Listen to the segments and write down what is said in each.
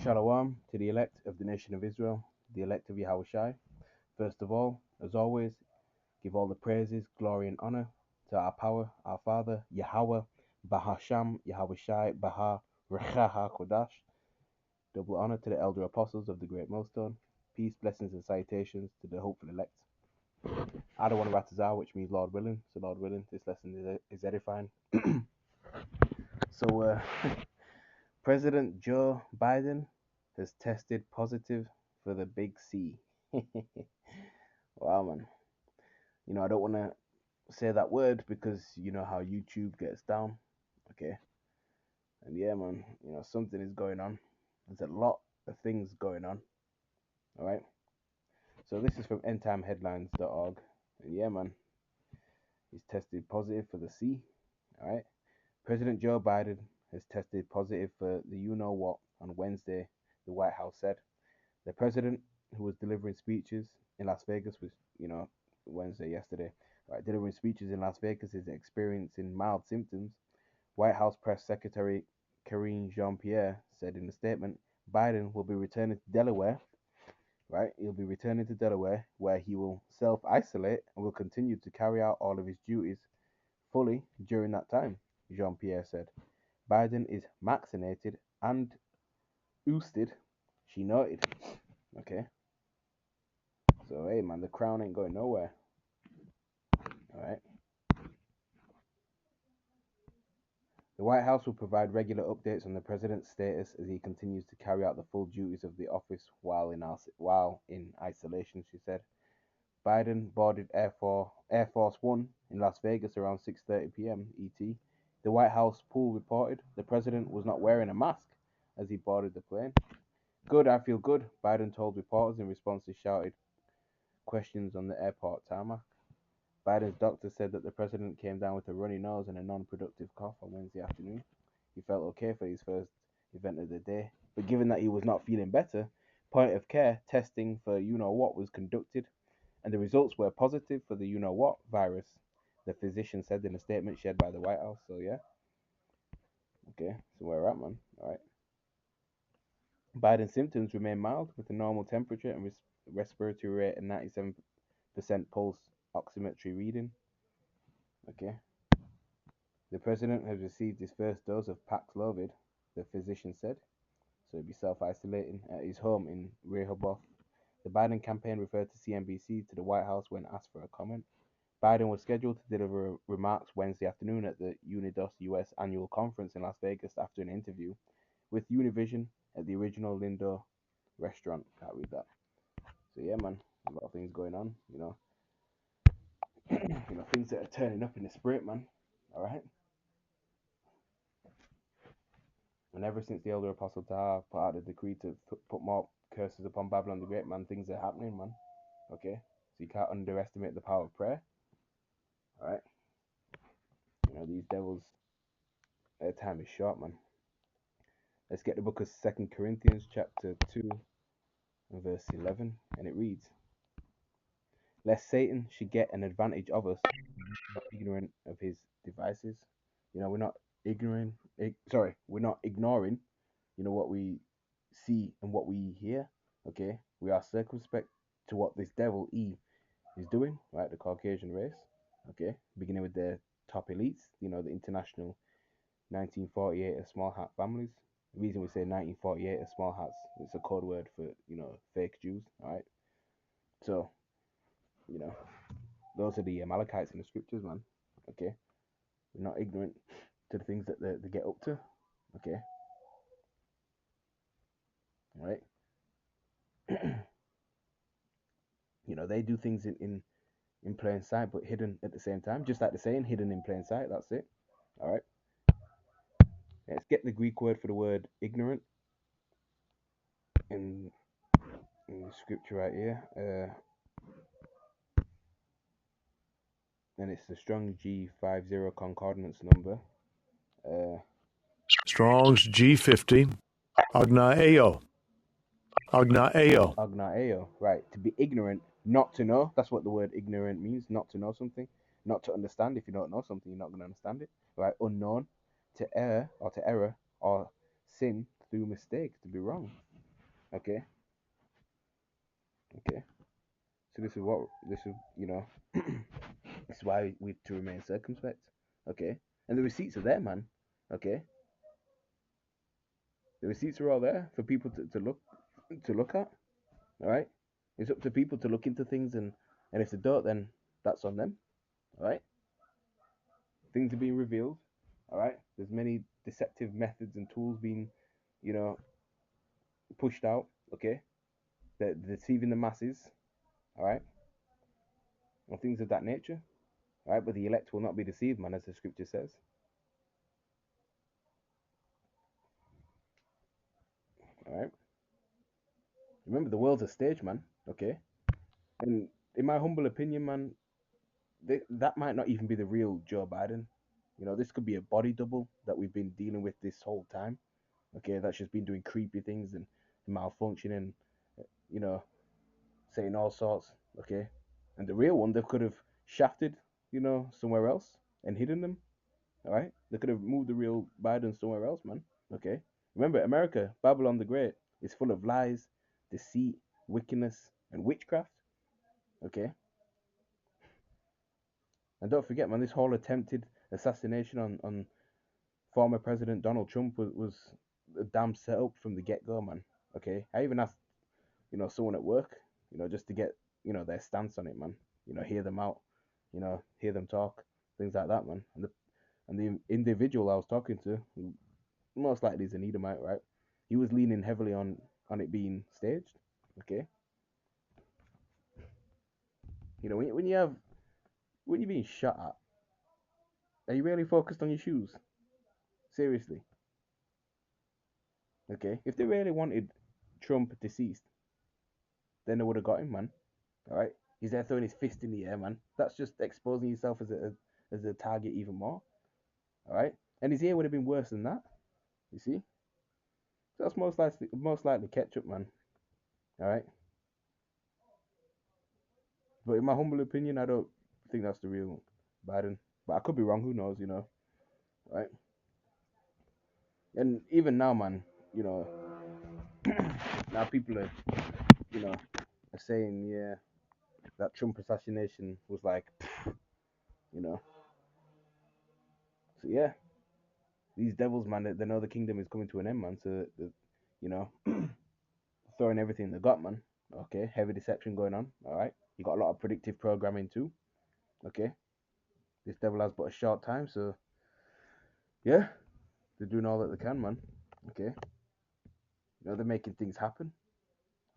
Shalom to the elect of the nation of Israel, the elect of Yahushai. First of all, as always, give all the praises, glory, and honor to our power, our Father, Yahweh, Bahasham, Yahushai, Baha, Rechaha, Kodash. Double honor to the elder apostles of the Great Millstone. Peace, blessings, and salutations to the hopeful elect. I don't want to Ratazar, which means Lord willing. So, Lord willing, this lesson is edifying. So, President Joe Biden has tested positive for the big C. Wow, man. I don't want to say that word because you know how YouTube gets down. Okay. And yeah, man, something is going on. There's a lot of things going on. All right. So this is from endtimeheadlines.org. And yeah, man, he's tested positive for the C. All right. President Joe Biden has tested positive for the you know what on Wednesday, the White House said. The president, who was delivering speeches in Las Vegas, was, Wednesday, yesterday, right, delivering speeches in Las Vegas, is experiencing mild symptoms. White House Press Secretary Karine Jean-Pierre said in a statement, Biden will be returning to Delaware, right? He'll be returning to Delaware, where he will self-isolate and will continue to carry out all of his duties fully during that time, Jean-Pierre said. Biden is vaccinated and boosted, she noted. Okay. So, hey, man, the crown ain't going nowhere. All right. The White House will provide regular updates on the president's status as he continues to carry out the full duties of the office while in isolation, she said. Biden boarded Air Force One in Las Vegas around 6:30 p.m. ET. The White House pool reported the president was not wearing a mask as he boarded the plane. Good, I feel good, Biden told reporters in response to shouted questions on the airport tarmac. Biden's doctor said that the president came down with a runny nose and a non-productive cough on Wednesday afternoon. He felt okay for his first event of the day, but given that he was not feeling better, point of care testing for you-know-what was conducted, and the results were positive for the you-know-what virus, the physician said in a statement shared by the White House. So, yeah. Okay, so where we're at, man. All right. Biden's symptoms remain mild with a normal temperature and respiratory rate and 97% pulse oximetry reading. Okay. The president has received his first dose of Paxlovid, the physician said, so he'll be self-isolating at his home in Rehoboth. The Biden campaign referred to CNBC to the White House when asked for a comment. Biden was scheduled to deliver remarks Wednesday afternoon at the Unidos US annual conference in Las Vegas after an interview with Univision at the original Lindo restaurant. Can't read that. So yeah, man, a lot of things going on, things that are turning up in the spirit, man. All right. And ever since the elder apostle Taha put out a decree to put more curses upon Babylon the Great, man, things are happening, man. Okay? So you can't underestimate the power of prayer. Alright? These devils, their time is short, man. Let's get the book of 2 Corinthians chapter 2 and verse 11. And it reads, lest Satan should get an advantage of us, not ignorant of his devices. We're not we're not ignoring, what we see and what we hear. Okay, we are circumspect to what this devil E is doing, right? The Caucasian race. Okay, beginning with the top elites, the international 1948 of small hat families. The reason we say 1948 of small hats, it's a code word for, fake Jews, all right? So, those are the Amalekites in the scriptures, man. Okay, we're not ignorant to the things that they get up to. Okay, all right. They do things in plain sight, but hidden at the same time. Just like the saying, hidden in plain sight. That's it. All right. Let's get the Greek word for the word ignorant in the scripture right here. And it's the Strong G50 concordance number. Strong's G50. Agnaeo. Agnaeo. Agnaeo, right. To be ignorant, not to know. That's what the word ignorant means, not to know something. Not to understand. If you don't know something, you're not going to understand it. Right. Unknown. To err or to error or sin through mistake, to be wrong. Okay, okay. So this is this is why we to remain circumspect. Okay, and the receipts are there, man. Okay, the receipts are all there for people to look at. All right, it's up to people to look into things, and if they don't, then that's on them. All right, things are being revealed. All right, there's many deceptive methods and tools being, you know, pushed out. Okay, they're deceiving the masses. All right, and things of that nature. All right, but the elect will not be deceived, man, as the scripture says. All right, remember the world's a stage, man. Okay, and in my humble opinion, man, that might not even be the real Joe Biden. This could be a body double that we've been dealing with this whole time. Okay, that's just been doing creepy things and malfunctioning, you know, saying all sorts. Okay, and the real one, they could have shafted, somewhere else and hidden them. All right, they could have moved the real Biden somewhere else, man. Okay, remember, America, Babylon the Great, is full of lies, deceit, wickedness, and witchcraft. Okay, and don't forget, man, this whole attempted assassination on former President Donald Trump was a damn setup from the get go, man. Okay, I even asked, someone at work, just to get, their stance on it, man. Hear them out, hear them talk, things like that, man. And the individual I was talking to, most likely is an Edomite, right? He was leaning heavily on it being staged. Okay, when you're being shot at, are you really focused on your shoes? Seriously, okay. If they really wanted Trump deceased, then they would have got him, man. All right, he's there throwing his fist in the air, man. That's just exposing yourself as a target even more. All right, and his ear would have been worse than that. You see, that's most likely ketchup, man. All right, but in my humble opinion, I don't think that's the real Biden. But I could be wrong. Who knows? Right? And even now, man, you know, now people are, are saying, yeah, that Trump assassination was like, you know. So yeah, these devils, man, they know the kingdom is coming to an end, man. So, you know, throwing everything they got, man. Okay, heavy deception going on. All right, you got a lot of predictive programming too. Okay, this devil has but a short time, so yeah, they're doing all that they can, man. Okay, they're making things happen.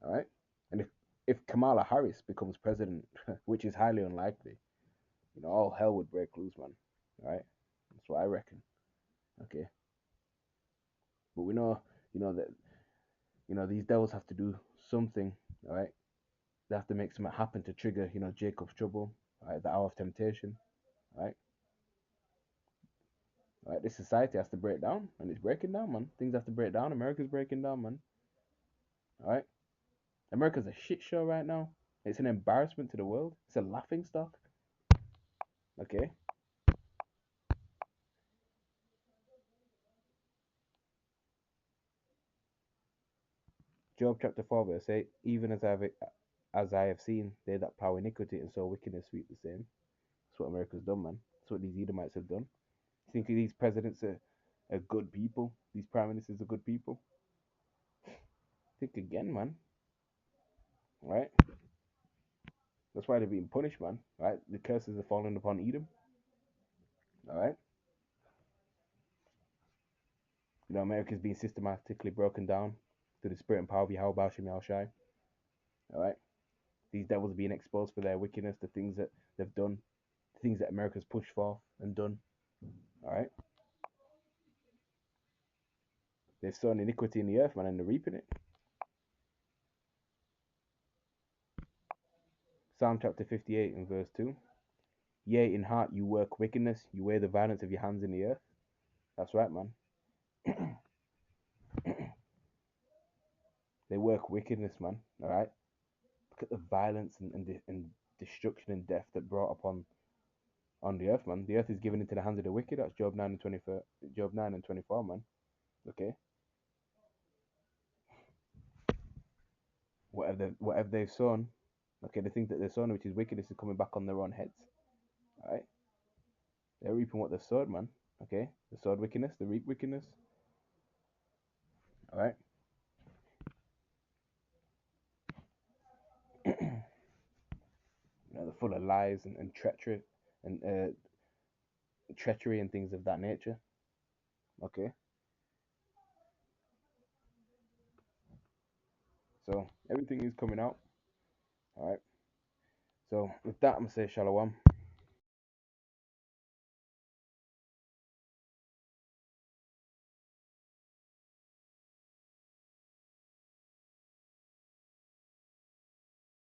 All right, and if Kamala Harris becomes president, which is highly unlikely, all hell would break loose, man. All right, that's what I reckon. Okay, but we know, that these devils have to do something. All right, they have to make something happen to trigger, Jacob's trouble. All right, the hour of temptation. All right. All right, this society has to break down, and it's breaking down, man. Things have to break down. America's breaking down, man. All right, America's a shit show right now. It's an embarrassment to the world. It's a laughing stock. Okay. Job chapter 4 verse 8. Even as I have seen, they that plow iniquity and sow wickedness reap the same. That's what America's done, man. That's what these Edomites have done. You think these presidents are good people? These prime ministers are good people? Think again, man. Right? That's why they're being punished, man. Right? The curses are falling upon Edom. All right. America's being systematically broken down through the spirit and power of Yahweh Bashim Yahushai. All right. These devils are being exposed for their wickedness, the things that they've done, the things that America's pushed for and done. All right. They've sown iniquity in the earth, man, and they're reaping it. Psalm chapter 58 and verse 2. Yea, in heart you work wickedness, you wear the violence of your hands in the earth. That's right, man. They work wickedness, man. All right. Look at the violence and destruction and death that brought upon on the earth, man. The earth is given into the hands of the wicked. That's Job 9 and 24. Job 9 and 24, man. Okay. whatever they've sown, okay, the things that they've sown, which is wickedness, is coming back on their own heads. All right, they're reaping what they sowed, man. Okay, they sowed wickedness, they reap wickedness. All right. They're full of lies and treachery and treachery and things of that nature. Okay. So everything is coming out. All right. So with that, I'm gonna say shalom.